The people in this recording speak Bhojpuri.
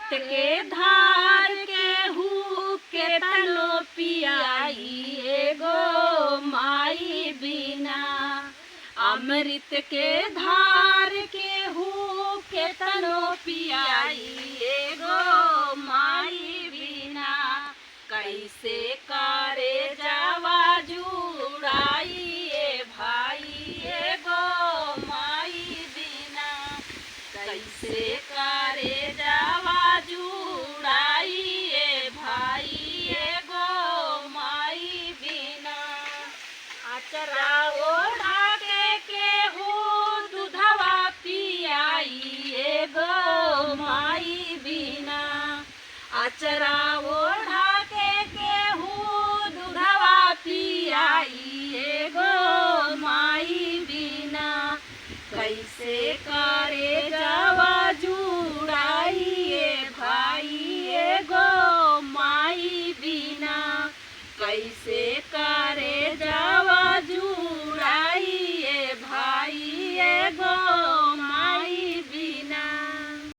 अमृत के धार केहू के तनो पियाई एगो माई बिना। अमृत के धार केहू के तनो पियाई एगो माई बिना। कैसे करे जावा जुड़ाई ए भाई एगो माई बिना। कैसे करे जावा जुड़ाई ए भाई एगो माई बिना। अचरा ओढ़ा के केहू दूधवा पियाई एगो माई बिना। अचरा ओढ़ा के केहू दूधवा पियाई एगो माई बिना। कैसे